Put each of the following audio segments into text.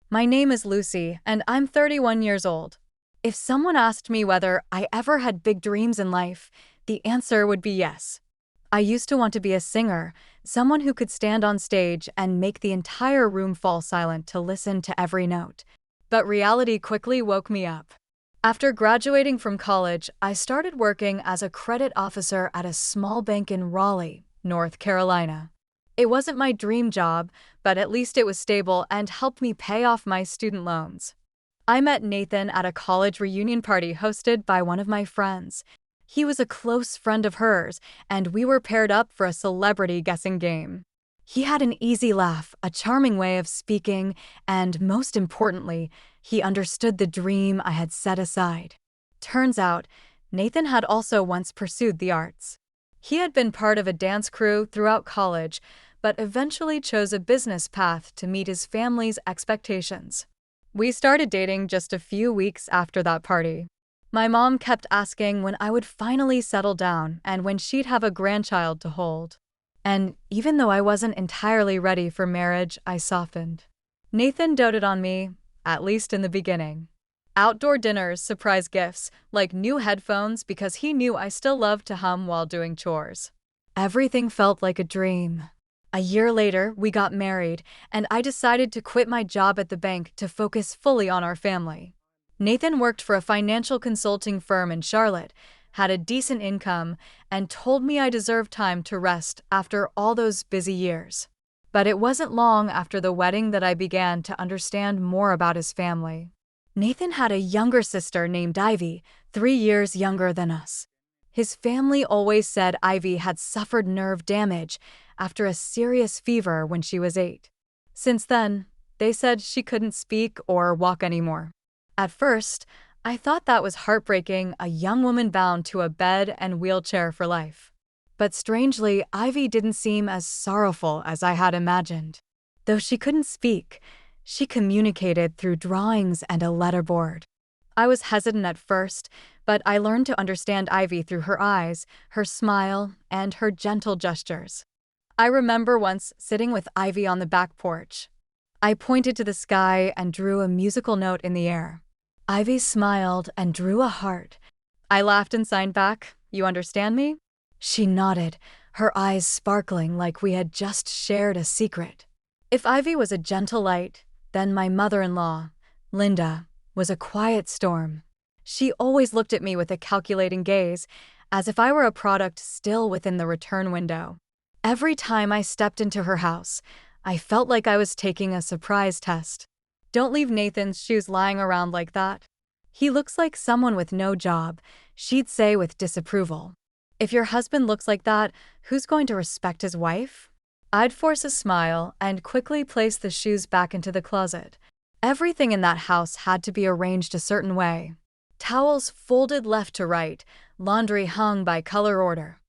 My name is Lucy, and I'm 31 years old. If someone asked me whether I ever had big dreams in life, the answer would be yes. I used to want to be a singer, someone who could stand on stage and make the entire room fall silent to listen to every note. But reality quickly woke me up. After graduating from college, I started working as a credit officer at a small bank in Raleigh, North Carolina. It wasn't my dream job, but at least it was stable and helped me pay off my student loans. I met Nathan at a college reunion party hosted by one of my friends. He was a close friend of hers, and we were paired up for a celebrity guessing game. He had an easy laugh, a charming way of speaking, and most importantly, he understood the dream I had set aside. Turns out, Nathan had also once pursued the arts. He had been part of a dance crew throughout college, but eventually chose a business path to meet his family's expectations. We started dating just a few weeks after that party. My mom kept asking when I would finally settle down and when she'd have a grandchild to hold. And even though I wasn't entirely ready for marriage, I softened. Nathan doted on me, at least in the beginning. Outdoor dinners, surprise gifts, like new headphones because he knew I still loved to hum while doing chores. Everything felt like a dream. A year later, we got married, and I decided to quit my job at the bank to focus fully on our family. Nathan worked for a financial consulting firm in Charlotte, had a decent income, and told me I deserved time to rest after all those busy years. But it wasn't long after the wedding that I began to understand more about his family. Nathan had a younger sister named Ivy, 3 years younger than us. His family always said Ivy had suffered nerve damage after a serious fever when she was 8. Since then, they said she couldn't speak or walk anymore. At first, I thought that was heartbreaking, a young woman bound to a bed and wheelchair for life. But strangely, Ivy didn't seem as sorrowful as I had imagined. Though she couldn't speak, she communicated through drawings and a letterboard. I was hesitant at first, but I learned to understand Ivy through her eyes, her smile, and her gentle gestures. I remember once sitting with Ivy on the back porch. I pointed to the sky and drew a musical note in the air. Ivy smiled and drew a heart. I laughed and signed back, "You understand me?" She nodded, her eyes sparkling like we had just shared a secret. If Ivy was a gentle light, then my mother-in-law, Linda, was a quiet storm. She always looked at me with a calculating gaze, as if I were a product still within the return window. Every time I stepped into her house, I felt like I was taking a surprise test. "Don't leave Nathan's shoes lying around like that. He looks like someone with no job," she'd say with disapproval. "If your husband looks like that, who's going to respect his wife?" I'd force a smile and quickly place the shoes back into the closet. Everything in that house had to be arranged a certain way. Towels folded left to right, laundry hung by color order.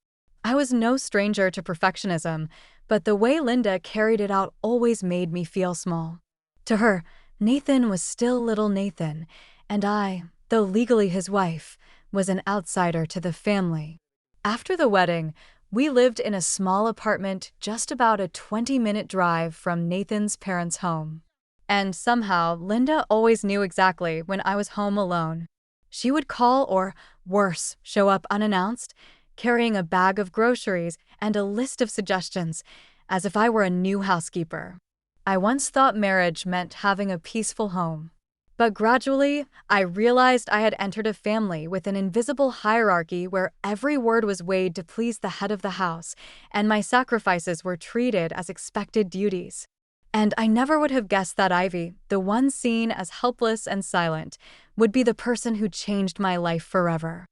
I was no stranger to perfectionism, but the way Linda carried it out always made me feel small. To her, Nathan was still little Nathan, and I, though legally his wife, was an outsider to the family. After the wedding, we lived in a small apartment just about a 20-minute drive from Nathan's parents' home. And somehow, Linda always knew exactly when I was home alone. She would call or, worse, show up unannounced, carrying a bag of groceries and a list of suggestions, as if I were a new housekeeper. I once thought marriage meant having a peaceful home. But gradually, I realized I had entered a family with an invisible hierarchy where every word was weighed to please the head of the house, and my sacrifices were treated as expected duties. And I never would have guessed that Ivy, the one seen as helpless and silent, would be the person who changed my life forever.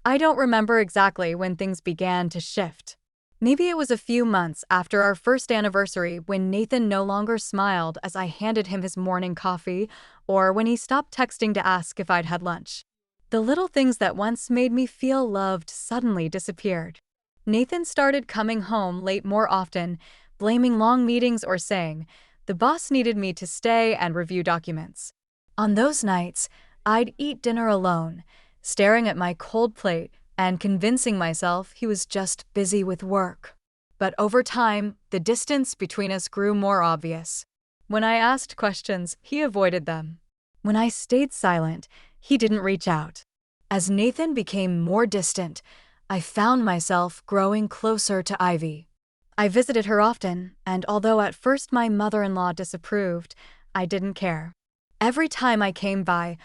I don't remember exactly when things began to shift. Maybe it was a few months after our first anniversary when Nathan no longer smiled as I handed him his morning coffee, or when he stopped texting to ask if I'd had lunch. The little things that once made me feel loved suddenly disappeared. Nathan started coming home late more often, blaming long meetings or saying, "The boss needed me to stay and review documents." On those nights, I'd eat dinner alone, staring at my cold plate and convincing myself he was just busy with work. But over time, the distance between us grew more obvious. When I asked questions, he avoided them. When I stayed silent, he didn't reach out. As Nathan became more distant, I found myself growing closer to Ivy. I visited her often, and although at first my mother-in-law disapproved, I didn't care. Every time I came by,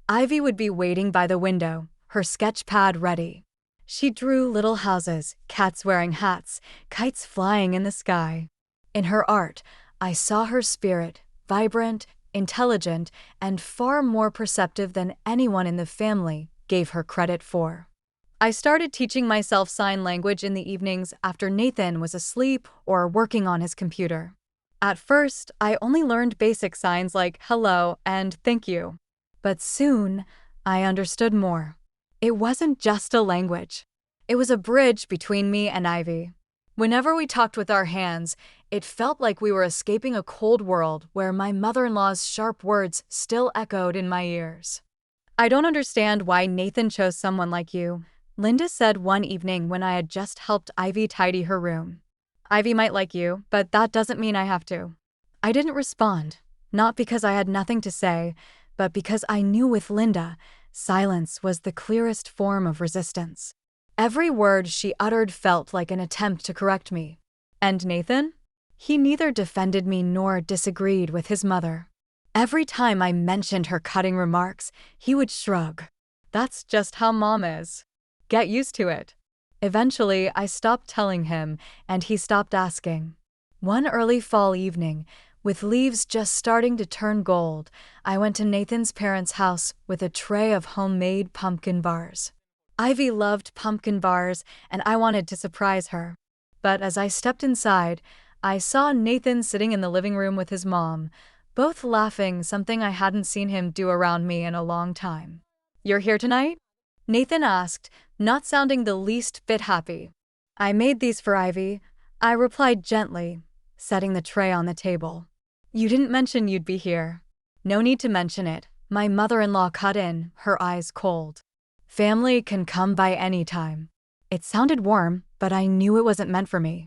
Ivy would be waiting by the window, her sketch pad ready. She drew little houses, cats wearing hats, kites flying in the sky. In her art, I saw her spirit, vibrant, intelligent, and far more perceptive than anyone in the family gave her credit for. I started teaching myself sign language in the evenings after Nathan was asleep or working on his computer. At first, I only learned basic signs like hello and thank you. But soon, I understood more. It wasn't just a language. It was a bridge between me and Ivy. Whenever we talked with our hands, it felt like we were escaping a cold world where my mother-in-law's sharp words still echoed in my ears. "I don't understand why Nathan chose someone like you," Linda said one evening when I had just helped Ivy tidy her room. "Ivy might like you, but that doesn't mean I have to." I didn't respond, not because I had nothing to say, but because I knew with Linda, silence was the clearest form of resistance. Every word she uttered felt like an attempt to correct me. And Nathan? He neither defended me nor disagreed with his mother. Every time I mentioned her cutting remarks, he would shrug. "That's just how Mom is. Get used to it." Eventually, I stopped telling him, and he stopped asking. One early fall evening, with leaves just starting to turn gold, I went to Nathan's parents' house with a tray of homemade pumpkin bars. Ivy loved pumpkin bars, and I wanted to surprise her. But as I stepped inside, I saw Nathan sitting in the living room with his mom, both laughing, something I hadn't seen him do around me in a long time. "You're here tonight?" Nathan asked, not sounding the least bit happy. "I made these for Ivy," I replied gently, setting the tray on the table. "You didn't mention you'd be here." "No need to mention it," my mother-in-law cut in, her eyes cold. "Family can come by any time." It sounded warm, but I knew it wasn't meant for me.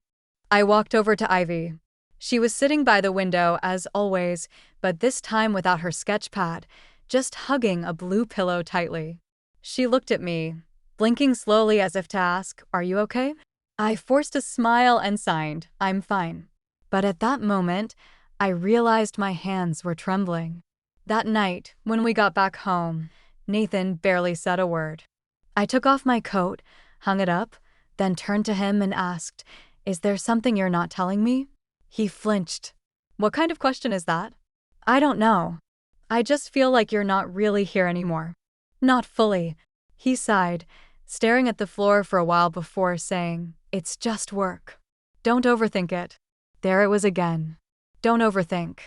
I walked over to Ivy. She was sitting by the window, as always, but this time without her sketch pad, just hugging a blue pillow tightly. She looked at me, blinking slowly as if to ask, "Are you okay?" I forced a smile and signed, "I'm fine." But at that moment, I realized my hands were trembling. That night, when we got back home, Nathan barely said a word. I took off my coat, hung it up, then turned to him and asked, "Is there something you're not telling me?" He flinched. "What kind of question is that?" "I don't know. I just feel like you're not really here anymore." "Not fully." He sighed, staring at the floor for a while before saying, "It's just work. Don't overthink it." There it was again. Don't overthink.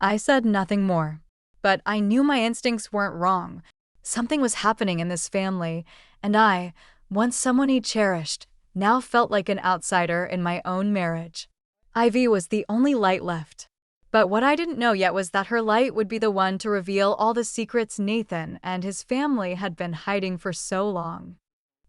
I said nothing more. But I knew my instincts weren't wrong. Something was happening in this family, and I, once someone he cherished, now felt like an outsider in my own marriage. Ivy was the only light left. But what I didn't know yet was that her light would be the one to reveal all the secrets Nathan and his family had been hiding for so long.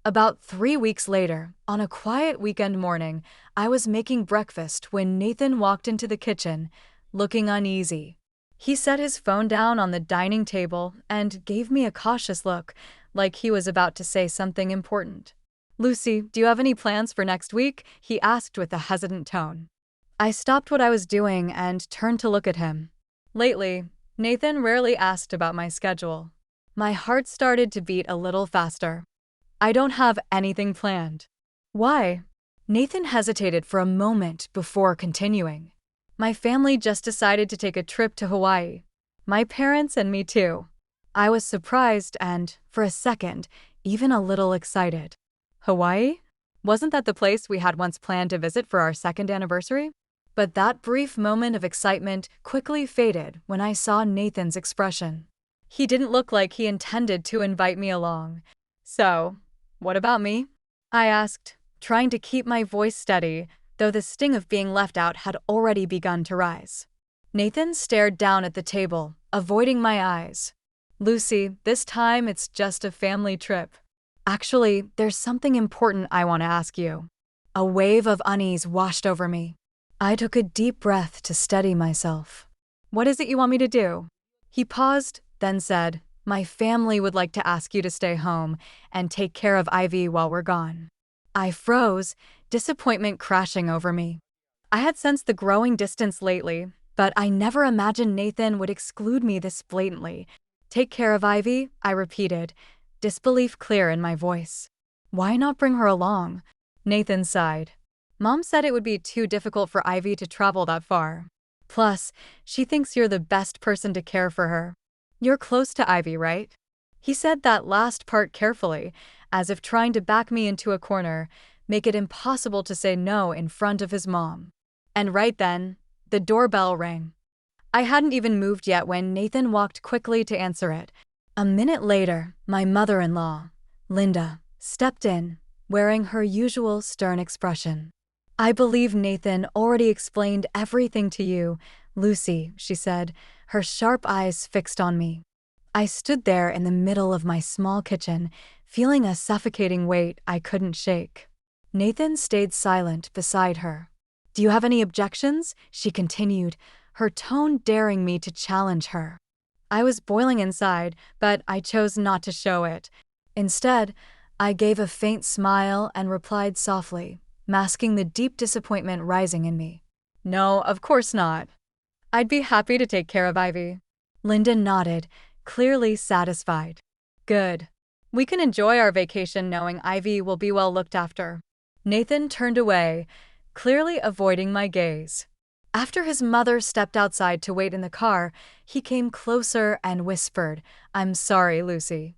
About 3 weeks later, on a quiet weekend morning, I was making breakfast when Nathan walked into the kitchen, looking uneasy. He set his phone down on the dining table and gave me a cautious look, like he was about to say something important. "Lucy, do you have any plans for next week?" he asked with a hesitant tone. I stopped what I was doing and turned to look at him. Lately, Nathan rarely asked about my schedule. My heart started to beat a little faster. "I don't have anything planned." "Why?" Nathan hesitated for a moment before continuing. "My family just decided to take a trip to Hawaii. My parents and me too." I was surprised and, for a second, even a little excited. Hawaii? Wasn't that the place we had once planned to visit for our second anniversary? But that brief moment of excitement quickly faded when I saw Nathan's expression. He didn't look like he intended to invite me along. "So, what about me?" I asked, trying to keep my voice steady, though the sting of being left out had already begun to rise. Nathan stared down at the table, avoiding my eyes. "Lucy, this time it's just a family trip. Actually, there's something important I want to ask you." A wave of unease washed over me. I took a deep breath to steady myself. What is it you want me to do? He paused, then said, my family would like to ask you to stay home and take care of Ivy while we're gone. I froze, disappointment crashing over me. I had sensed the growing distance lately, but I never imagined Nathan would exclude me this blatantly. Take care of Ivy, I repeated, disbelief clear in my voice. Why not bring her along? Nathan sighed. Mom said it would be too difficult for Ivy to travel that far. Plus, she thinks you're the best person to care for her. You're close to Ivy, right? He said that last part carefully, as if trying to back me into a corner, make it impossible to say no in front of his mom. And right then, the doorbell rang. I hadn't even moved yet when Nathan walked quickly to answer it. A minute later, my mother-in-law, Linda, stepped in, wearing her usual stern expression. I believe Nathan already explained everything to you, Lucy, she said, her sharp eyes fixed on me. I stood there in the middle of my small kitchen, feeling a suffocating weight I couldn't shake. Nathan stayed silent beside her. Do you have any objections? She continued, her tone daring me to challenge her. I was boiling inside, but I chose not to show it. Instead, I gave a faint smile and replied softly, masking the deep disappointment rising in me. No, of course not. I'd be happy to take care of Ivy. Linda nodded, clearly satisfied. Good. We can enjoy our vacation knowing Ivy will be well looked after. Nathan turned away, clearly avoiding my gaze. After his mother stepped outside to wait in the car, he came closer and whispered, I'm sorry, Lucy.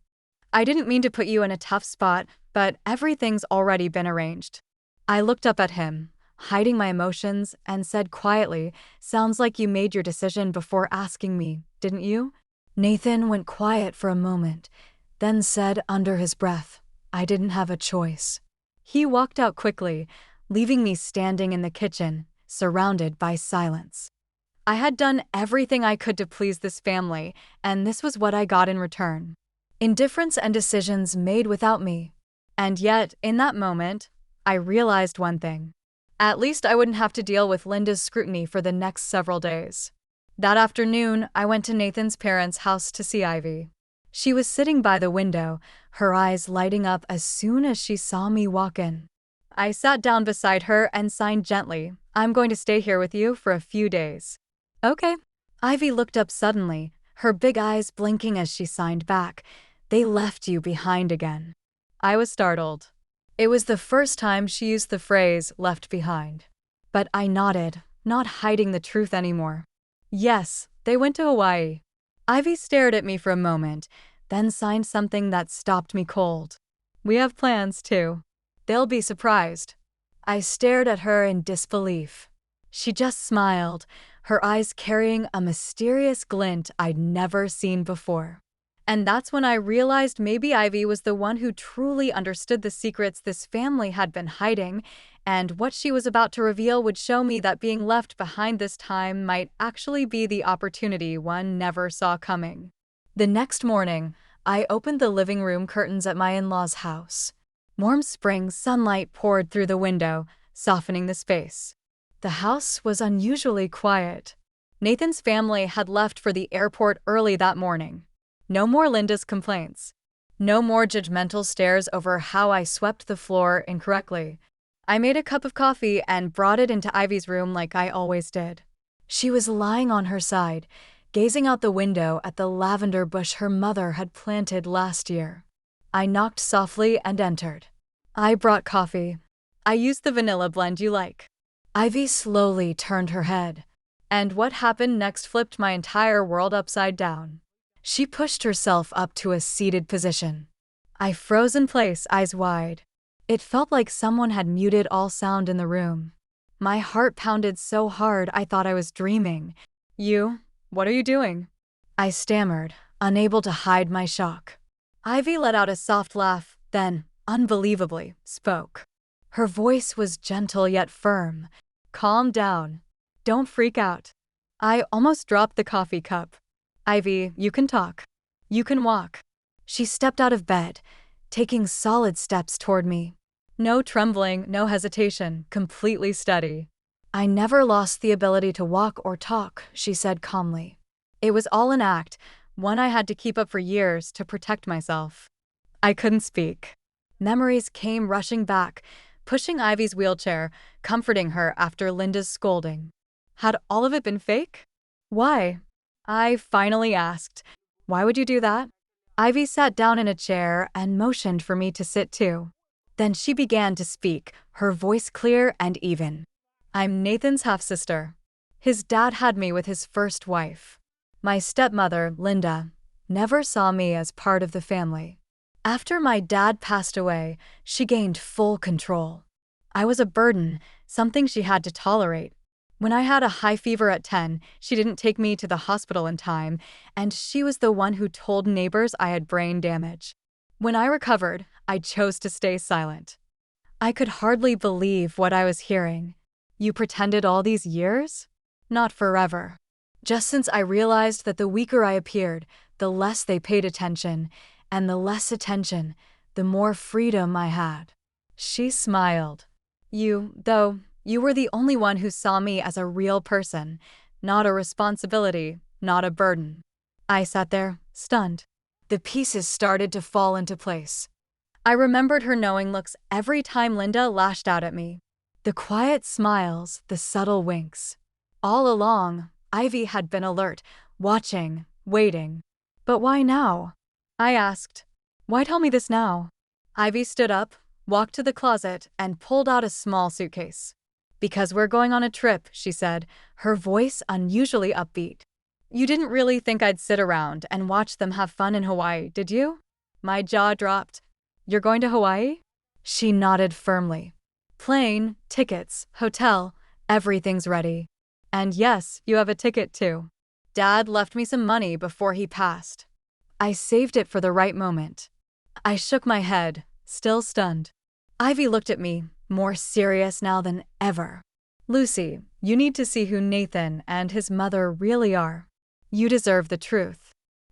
I didn't mean to put you in a tough spot, but everything's already been arranged. I looked up at him, hiding my emotions, and said quietly, sounds like you made your decision before asking me, didn't you? Nathan went quiet for a moment, then said under his breath, I didn't have a choice. He walked out quickly, leaving me standing in the kitchen, surrounded by silence. I had done everything I could to please this family, and this was what I got in return. Indifference and decisions made without me. And yet, in that moment, I realized one thing. At least I wouldn't have to deal with Linda's scrutiny for the next several days. That afternoon, I went to Nathan's parents' house to see Ivy. She was sitting by the window, her eyes lighting up as soon as she saw me walk in. I sat down beside her and signed gently, I'm going to stay here with you for a few days. Okay. Ivy looked up suddenly, her big eyes blinking as she signed back. They left you behind again. I was startled. It was the first time she used the phrase, left behind. But I nodded, not hiding the truth anymore. Yes, they went to Hawaii. Ivy stared at me for a moment, then signed something that stopped me cold. We have plans, too. They'll be surprised. I stared at her in disbelief. She just smiled, her eyes carrying a mysterious glint I'd never seen before. And that's when I realized maybe Ivy was the one who truly understood the secrets this family had been hiding, and what she was about to reveal would show me that being left behind this time might actually be the opportunity one never saw coming. The next morning, I opened the living room curtains at my in-laws' house. Warm spring sunlight poured through the window, softening the space. The house was unusually quiet. Nathan's family had left for the airport early that morning. No more Linda's complaints. No more judgmental stares over how I swept the floor incorrectly. I made a cup of coffee and brought it into Ivy's room like I always did. She was lying on her side, gazing out the window at the lavender bush her mother had planted last year. I knocked softly and entered. I brought coffee. I used the vanilla blend you like. Ivy slowly turned her head. And what happened next flipped my entire world upside down. She pushed herself up to a seated position. I froze in place, eyes wide. It felt like someone had muted all sound in the room. My heart pounded so hard I thought I was dreaming. What are you doing? I stammered, unable to hide my shock. Ivy let out a soft laugh, then, unbelievably, spoke. Her voice was gentle yet firm. Calm down. Don't freak out. I almost dropped the coffee cup. Ivy, you can talk. You can walk. She stepped out of bed, taking solid steps toward me. No trembling, no hesitation, completely steady. I never lost the ability to walk or talk, she said calmly. It was all an act, one I had to keep up for years to protect myself. I couldn't speak. Memories came rushing back, pushing Ivy's wheelchair, comforting her after Linda's scolding. Had all of it been fake? Why? I finally asked. Why would you do that? Ivy sat down in a chair and motioned for me to sit too. Then she began to speak, her voice clear and even. I'm Nathan's half-sister. His dad had me with his first wife. My stepmother, Linda, never saw me as part of the family. After my dad passed away, she gained full control. I was a burden, something she had to tolerate. When I had a high fever at 10, she didn't take me to the hospital in time, and she was the one who told neighbors I had brain damage. When I recovered, I chose to stay silent. I could hardly believe what I was hearing. You pretended all these years? Not forever. Just since I realized that the weaker I appeared, the less they paid attention, and the less attention, the more freedom I had. She smiled. You were the only one who saw me as a real person, not a responsibility, not a burden. I sat there, stunned. The pieces started to fall into place. I remembered her knowing looks every time Linda lashed out at me. The quiet smiles, the subtle winks. All along, Ivy had been alert, watching, waiting. But why now? I asked. Why tell me this now? Ivy stood up, walked to the closet, and pulled out a small suitcase. Because we're going on a trip, she said, her voice unusually upbeat. You didn't really think I'd sit around and watch them have fun in Hawaii, did you? My jaw dropped. You're going to Hawaii? She nodded firmly. Plane, tickets, hotel, everything's ready. And yes, you have a ticket too. Dad left me some money before he passed. I saved it for the right moment. I shook my head, still stunned. Ivy looked at me, more serious now than ever. Lucy, you need to see who Nathan and his mother really are. You deserve the truth.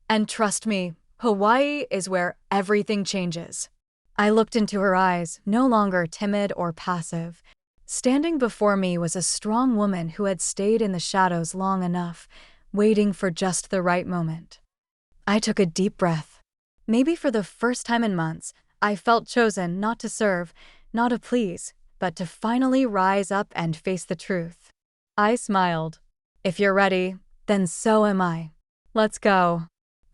And trust me, Hawaii is where everything changes. I looked into her eyes, no longer timid or passive. Standing before me was a strong woman who had stayed in the shadows long enough, waiting for just the right moment. I took a deep breath. Maybe for the first time in months, I felt chosen not to serve, not to please, but to finally rise up and face the truth. I smiled. If you're ready, then so am I. Let's go.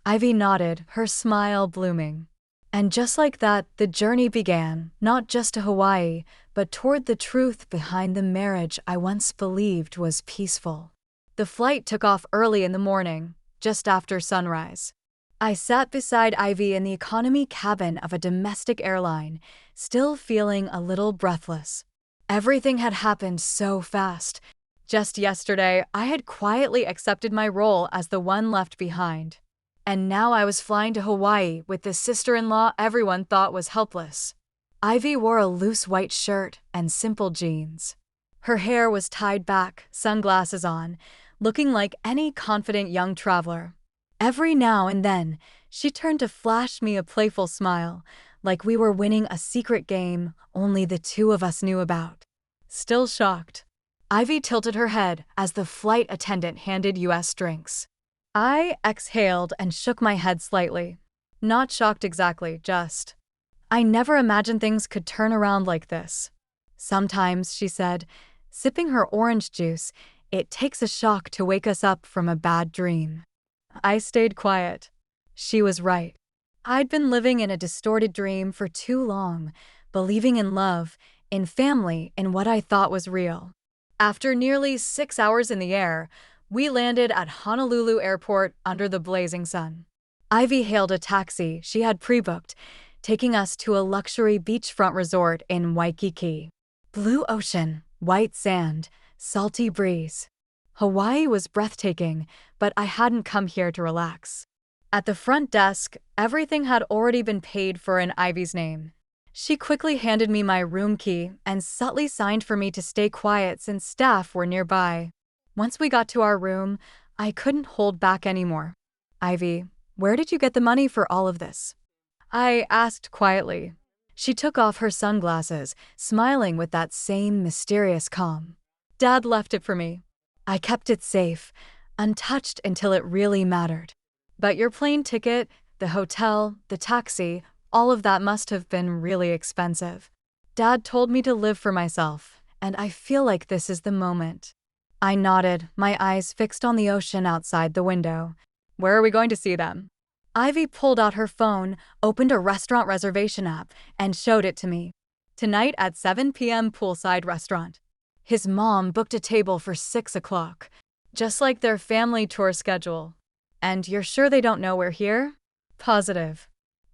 Ivy nodded, her smile blooming. And just like that, the journey began, not just to Hawaii, but toward the truth behind the marriage I once believed was peaceful. The flight took off early in the morning, just after sunrise. I sat beside Ivy in the economy cabin of a domestic airline, still feeling a little breathless. Everything had happened so fast. Just yesterday, I had quietly accepted my role as the one left behind. And now I was flying to Hawaii with the sister-in-law everyone thought was helpless. Ivy wore a loose white shirt and simple jeans. Her hair was tied back, sunglasses on, looking like any confident young traveler. Every now and then, she turned to flash me a playful smile, like we were winning a secret game only the two of us knew about. Still shocked, Ivy tilted her head as the flight attendant handed US drinks. I exhaled and shook my head slightly. Not shocked exactly, just. I never imagined things could turn around like this. Sometimes, she said, sipping her orange juice, it takes a shock to wake us up from a bad dream. I stayed quiet. She was right. I'd been living in a distorted dream for too long, believing in love, in family, in what I thought was real. After nearly 6 hours in the air, we landed at Honolulu Airport under the blazing sun. Ivy hailed a taxi she had pre-booked, taking us to a luxury beachfront resort in Waikiki. Blue ocean, white sand, salty breeze. Hawaii was breathtaking, but I hadn't come here to relax. At the front desk, everything had already been paid for in Ivy's name. She quickly handed me my room key and subtly signed for me to stay quiet since staff were nearby. Once we got to our room, I couldn't hold back anymore. Ivy, where did you get the money for all of this? I asked quietly. She took off her sunglasses, smiling with that same mysterious calm. Dad left it for me. I kept it safe, untouched until it really mattered. But your plane ticket, the hotel, the taxi, all of that must have been really expensive. Dad told me to live for myself, and I feel like this is the moment. I nodded, my eyes fixed on the ocean outside the window. Where are we going to see them? Ivy pulled out her phone, opened a restaurant reservation app, and showed it to me. Tonight at 7 p.m. poolside restaurant. His mom booked a table for 6 o'clock, just like their family tour schedule. And you're sure they don't know we're here? Positive.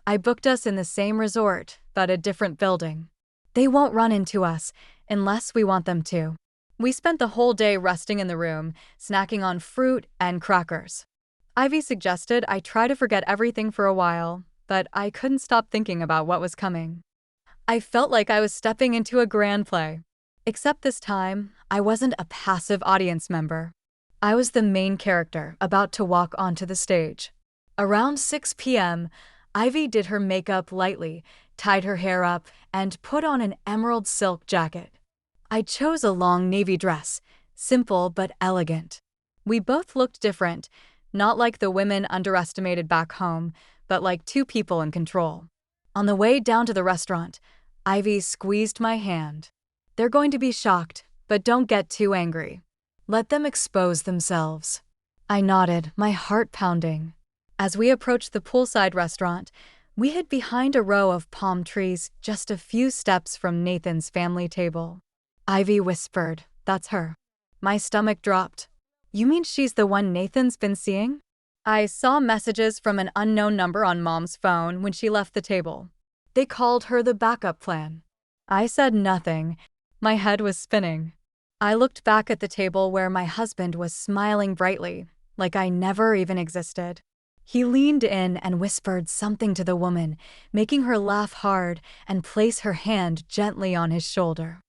I booked us in the same resort, but a different building. They won't run into us, unless we want them to. We spent the whole day resting in the room, snacking on fruit and crackers. Ivy suggested I try to forget everything for a while, but I couldn't stop thinking about what was coming. I felt like I was stepping into a grand play. Except this time, I wasn't a passive audience member. I was the main character about to walk onto the stage. Around 6 p.m., Ivy did her makeup lightly, tied her hair up, and put on an emerald silk jacket. I chose a long navy dress, simple but elegant. We both looked different, not like the women underestimated back home, but like two people in control. On the way down to the restaurant, Ivy squeezed my hand. They're going to be shocked, but don't get too angry. Let them expose themselves. I nodded, my heart pounding. As we approached the poolside restaurant, we hid behind a row of palm trees just a few steps from Nathan's family table. Ivy whispered, "That's her." My stomach dropped. You mean she's the one Nathan's been seeing? I saw messages from an unknown number on Mom's phone when she left the table. They called her the backup plan. I said nothing. My head was spinning. I looked back at the table where my husband was smiling brightly, like I never even existed. He leaned in and whispered something to the woman, making her laugh hard and place her hand gently on his shoulder.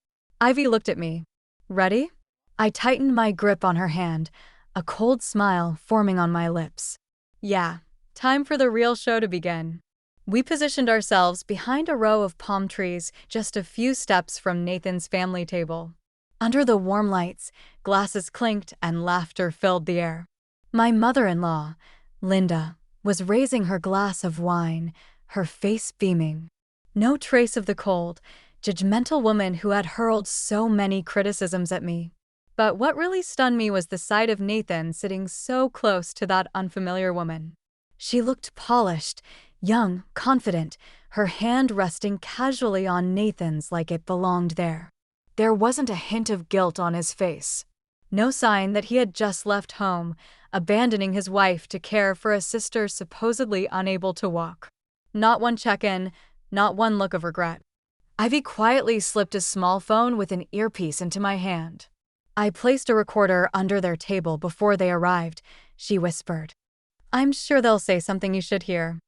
Ivy looked at me. Ready? I tightened my grip on her hand, a cold smile forming on my lips. Yeah, time for the real show to begin. We positioned ourselves behind a row of palm trees just a few steps from Nathan's family table. Under the warm lights, glasses clinked and laughter filled the air. My mother-in-law, Linda, was raising her glass of wine, her face beaming. No trace of the cold, judgmental woman who had hurled so many criticisms at me. But what really stunned me was the sight of Nathan sitting so close to that unfamiliar woman. She looked polished, young, confident, her hand resting casually on Nathan's like it belonged there. There wasn't a hint of guilt on his face. No sign that he had just left home, abandoning his wife to care for a sister supposedly unable to walk. Not one check-in, not one look of regret. Ivy quietly slipped a small phone with an earpiece into my hand. I placed a recorder under their table before they arrived, she whispered. I'm sure they'll say something you should hear.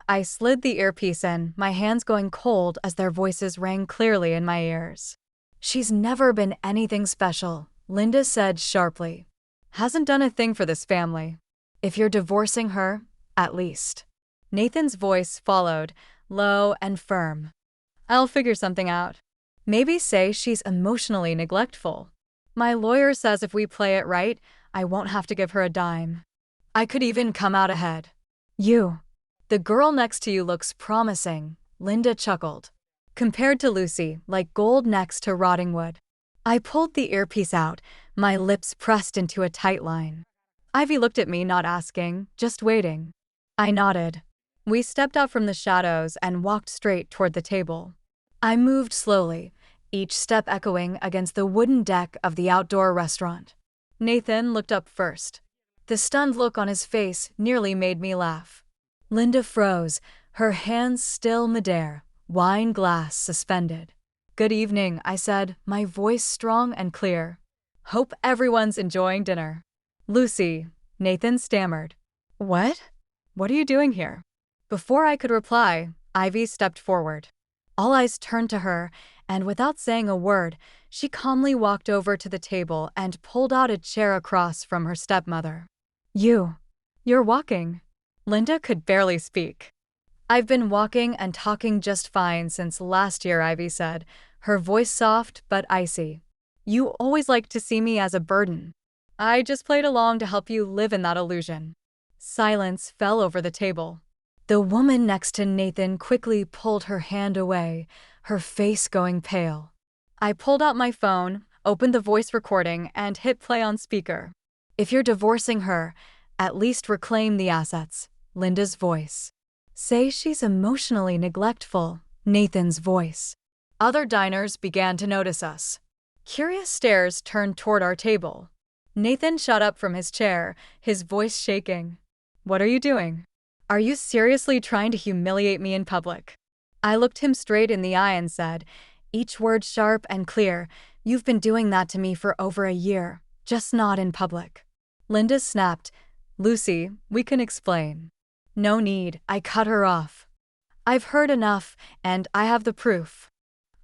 I slid the earpiece in, my hands going cold as their voices rang clearly in my ears. She's never been anything special, Linda said sharply. Hasn't done a thing for this family. If you're divorcing her, at least. Nathan's voice followed, low and firm. I'll figure something out. Maybe say she's emotionally neglectful. My lawyer says if we play it right, I won't have to give her a dime. I could even come out ahead. The girl next to you looks promising, Linda chuckled. Compared to Lucy, like gold next to rotting wood. I pulled the earpiece out, my lips pressed into a tight line. Ivy looked at me, not asking, just waiting. I nodded. We stepped out from the shadows and walked straight toward the table. I moved slowly, each step echoing against the wooden deck of the outdoor restaurant. Nathan looked up first. The stunned look on his face nearly made me laugh. Linda froze, her hands still midair, wine glass suspended. Good evening, I said, my voice strong and clear. Hope everyone's enjoying dinner. Lucy, Nathan stammered. What? What are you doing here? Before I could reply, Ivy stepped forward. All eyes turned to her, and without saying a word, she calmly walked over to the table and pulled out a chair across from her stepmother. You're walking. Linda could barely speak. I've been walking and talking just fine since last year, Ivy said, her voice soft but icy. You always like to see me as a burden. I just played along to help you live in that illusion." Silence fell over the table. The woman next to Nathan quickly pulled her hand away, her face going pale. I pulled out my phone, opened the voice recording, and hit play on speaker. "If you're divorcing her, at least reclaim the assets." Linda's voice. "Say she's emotionally neglectful." Nathan's voice. Other diners began to notice us. Curious stares turned toward our table. Nathan shot up from his chair, his voice shaking. "What are you doing? Are you seriously trying to humiliate me in public?" I looked him straight in the eye and said, each word sharp and clear, "You've been doing that to me for over a year, just not in public." Linda snapped, "Lucy, we can explain." "No need," I cut her off. "I've heard enough, and I have the proof.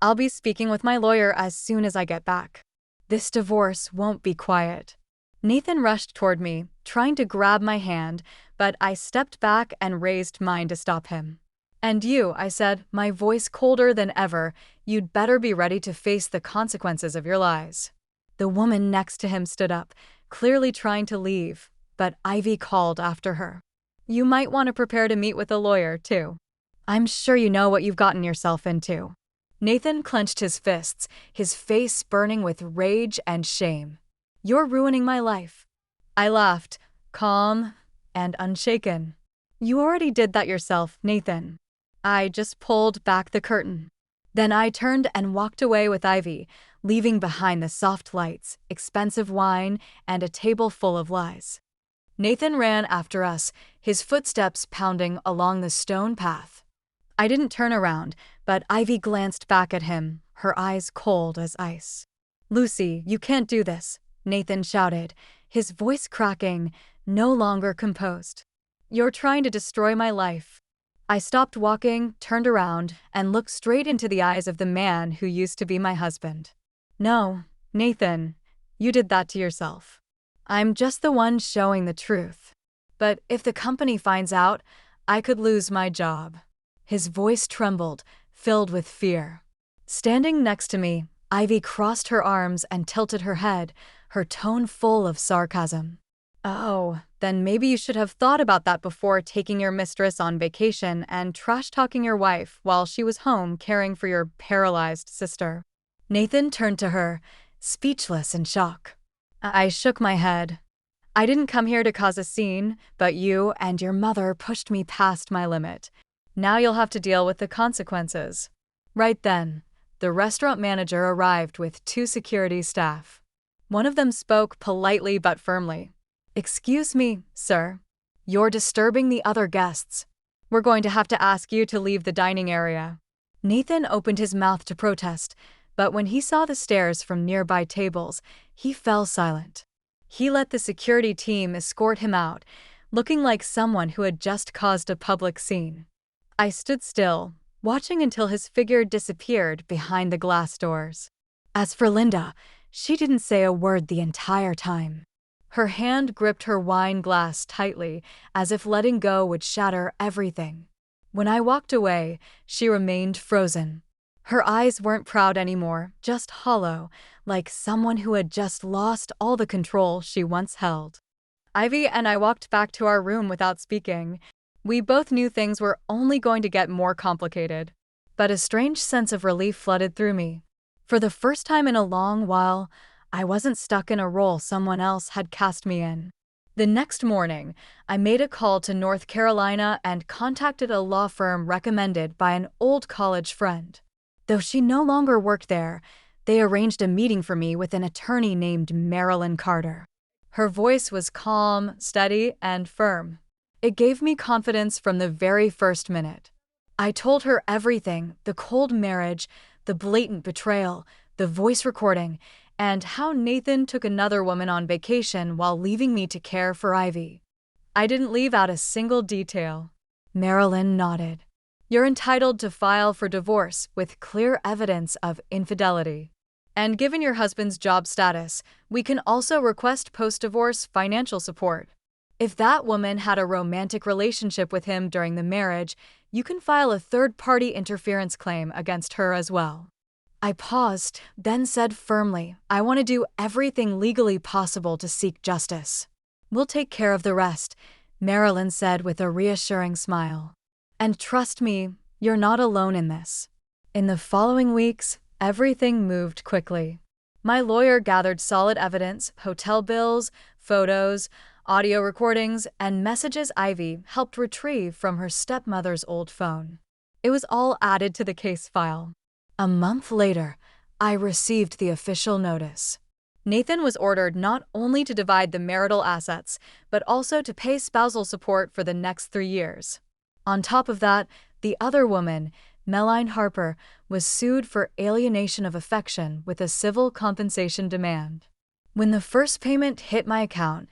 I'll be speaking with my lawyer as soon as I get back. This divorce won't be quiet." Nathan rushed toward me, trying to grab my hand, but I stepped back and raised mine to stop him. "And you," I said, my voice colder than ever, "you'd better be ready to face the consequences of your lies." The woman next to him stood up, clearly trying to leave, but Ivy called after her. "You might want to prepare to meet with a lawyer, too. I'm sure you know what you've gotten yourself into." Nathan clenched his fists, his face burning with rage and shame. "You're ruining my life." I laughed, calm and unshaken. "You already did that yourself, Nathan." I just pulled back the curtain. Then I turned and walked away with Ivy, leaving behind the soft lights, expensive wine, and a table full of lies. Nathan ran after us, his footsteps pounding along the stone path. I didn't turn around, but Ivy glanced back at him, her eyes cold as ice. "Lucy, you can't do this," Nathan shouted, his voice cracking, no longer composed. "You're trying to destroy my life." I stopped walking, turned around, and looked straight into the eyes of the man who used to be my husband. "No, Nathan, you did that to yourself. I'm just the one showing the truth. But if the company finds out, I could lose my job." His voice trembled, filled with fear. Standing next to me, Ivy crossed her arms and tilted her head, her tone full of sarcasm. "Oh, then maybe you should have thought about that before taking your mistress on vacation and trash-talking your wife while she was home caring for your paralyzed sister." Nathan turned to her, speechless in shock. I shook my head. "I didn't come here to cause a scene, but you and your mother pushed me past my limit. Now you'll have to deal with the consequences." Right then, the restaurant manager arrived with 2 security staff. One of them spoke politely but firmly. "Excuse me, sir. You're disturbing the other guests. We're going to have to ask you to leave the dining area." Nathan opened his mouth to protest, but when he saw the stares from nearby tables, he fell silent. He let the security team escort him out, looking like someone who had just caused a public scene. I stood still, watching until his figure disappeared behind the glass doors. As for Linda, she didn't say a word the entire time. Her hand gripped her wine glass tightly, as if letting go would shatter everything. When I walked away, she remained frozen. Her eyes weren't proud anymore, just hollow, like someone who had just lost all the control she once held. Ivy and I walked back to our room without speaking. We both knew things were only going to get more complicated. But a strange sense of relief flooded through me. For the first time in a long while, I wasn't stuck in a role someone else had cast me in. The next morning, I made a call to North Carolina and contacted a law firm recommended by an old college friend. Though she no longer worked there, they arranged a meeting for me with an attorney named Marilyn Carter. Her voice was calm, steady, and firm. It gave me confidence from the very first minute. I told her everything, the cold marriage, the blatant betrayal, the voice recording, and how Nathan took another woman on vacation while leaving me to care for Ivy. I didn't leave out a single detail. Marilyn nodded. "You're entitled to file for divorce with clear evidence of infidelity. And given your husband's job status, we can also request post-divorce financial support. If that woman had a romantic relationship with him during the marriage, you can file a third-party interference claim against her as well." I paused, then said firmly, I want to do everything legally possible to seek justice. We'll take care of the rest, Marilyn said with a reassuring smile. And trust me, you're not alone in this. In the following weeks, everything moved quickly. My lawyer gathered solid evidence, hotel bills, photos, audio recordings, and messages Ivy helped retrieve from her stepmother's old phone. It was all added to the case file. A month later, I received the official notice. Nathan was ordered not only to divide the marital assets, but also to pay spousal support for the next 3 years. On top of that, the other woman, Melanie Harper, was sued for alienation of affection with a civil compensation demand. When the first payment hit my account,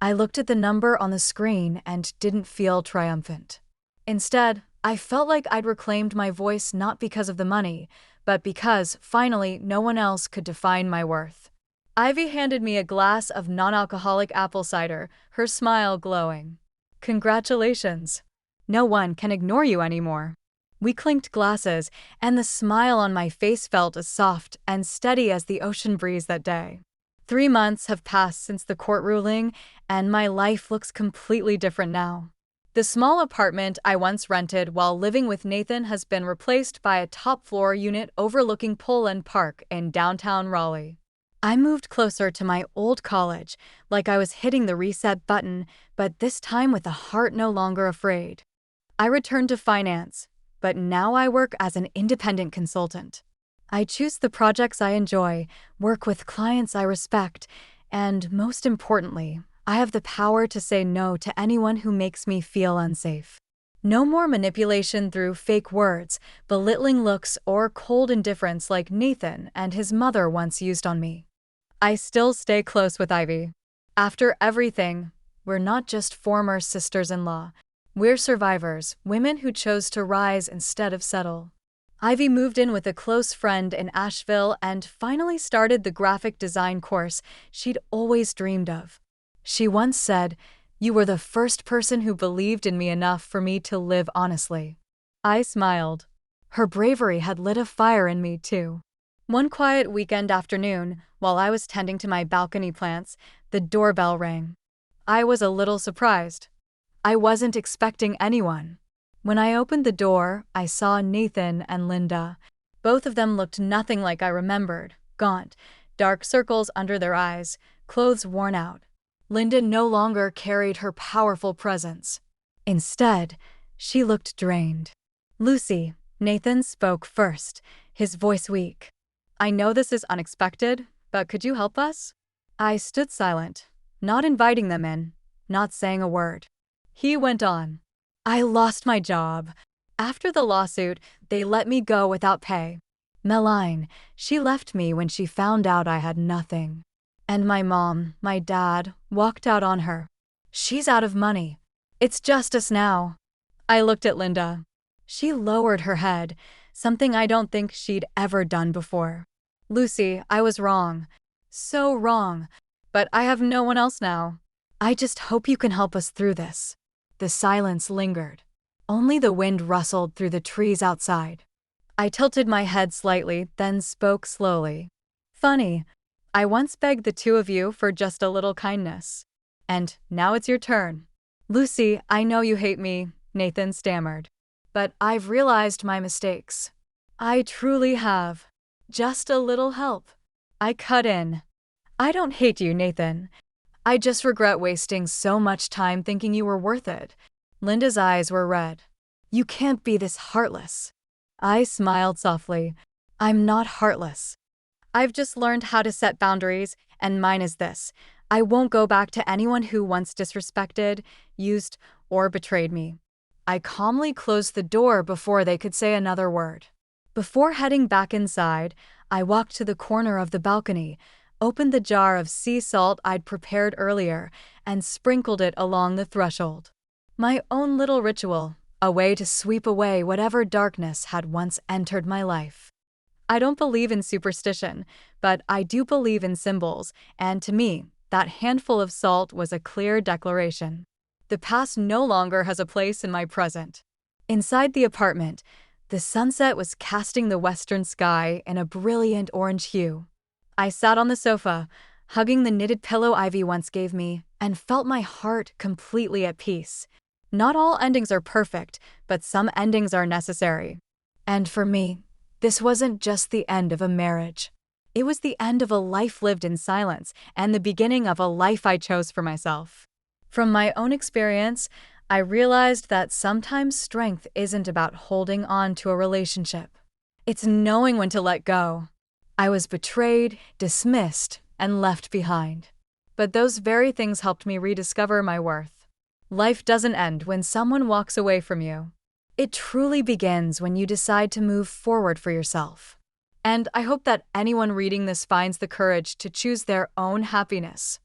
I looked at the number on the screen and didn't feel triumphant. Instead, I felt like I'd reclaimed my voice not because of the money, but because, finally, no one else could define my worth. Ivy handed me a glass of non-alcoholic apple cider, her smile glowing. Congratulations. No one can ignore you anymore. We clinked glasses, and the smile on my face felt as soft and steady as the ocean breeze that day. 3 months have passed since the court ruling, and my life looks completely different now. The small apartment I once rented while living with Nathan has been replaced by a top-floor unit overlooking Poland Park in downtown Raleigh. I moved closer to my old college, like I was hitting the reset button, but this time with a heart no longer afraid. I returned to finance, but now I work as an independent consultant. I choose the projects I enjoy, work with clients I respect, and most importantly, I have the power to say no to anyone who makes me feel unsafe. No more manipulation through fake words, belittling looks, or cold indifference like Nathan and his mother once used on me. I still stay close with Ivy. After everything, we're not just former sisters-in-law. We're survivors, women who chose to rise instead of settle. Ivy moved in with a close friend in Asheville and finally started the graphic design course she'd always dreamed of. She once said, "You were the first person who believed in me enough for me to live honestly." I smiled. Her bravery had lit a fire in me, too. One quiet weekend afternoon, while I was tending to my balcony plants, the doorbell rang. I was a little surprised. I wasn't expecting anyone. When I opened the door, I saw Nathan and Linda. Both of them looked nothing like I remembered, gaunt, dark circles under their eyes, clothes worn out. Linda no longer carried her powerful presence. Instead, she looked drained. "Lucy," Nathan spoke first, his voice weak. "I know this is unexpected, but could you help us?" I stood silent, not inviting them in, not saying a word. He went on. "I lost my job. After the lawsuit, they let me go without pay. Melanie, she left me when she found out I had nothing. And my mom, my dad, walked out on her. She's out of money. It's just us now." I looked at Linda. She lowered her head, something I don't think she'd ever done before. "Lucy, I was wrong. So wrong. But I have no one else now. I just hope you can help us through this." The silence lingered. Only the wind rustled through the trees outside. I tilted my head slightly, then spoke slowly. "Funny. I once begged the two of you for just a little kindness. And now it's your turn." "Lucy, I know you hate me," Nathan stammered. "But I've realized my mistakes. I truly have. Just a little help." I cut in. "I don't hate you, Nathan. I just regret wasting so much time thinking you were worth it." Linda's eyes were red. "You can't be this heartless." I smiled softly. "I'm not heartless. I've just learned how to set boundaries, and mine is this. I won't go back to anyone who once disrespected, used, or betrayed me." I calmly closed the door before they could say another word. Before heading back inside, I walked to the corner of the balcony, opened the jar of sea salt I'd prepared earlier, and sprinkled it along the threshold. My own little ritual, a way to sweep away whatever darkness had once entered my life. I don't believe in superstition, but I do believe in symbols, and to me, that handful of salt was a clear declaration. The past no longer has a place in my present. Inside the apartment, The sunset was casting the western sky in a brilliant orange hue. I sat on the sofa, hugging the knitted pillow Ivy once gave me, and felt my heart completely at peace. Not all endings are perfect, but some endings are necessary. And for me, this wasn't just the end of a marriage. It was the end of a life lived in silence and the beginning of a life I chose for myself. From my own experience, I realized that sometimes strength isn't about holding on to a relationship. It's knowing when to let go. I was betrayed, dismissed, and left behind. But those very things helped me rediscover my worth. Life doesn't end when someone walks away from you. It truly begins when you decide to move forward for yourself. And I hope that anyone reading this finds the courage to choose their own happiness.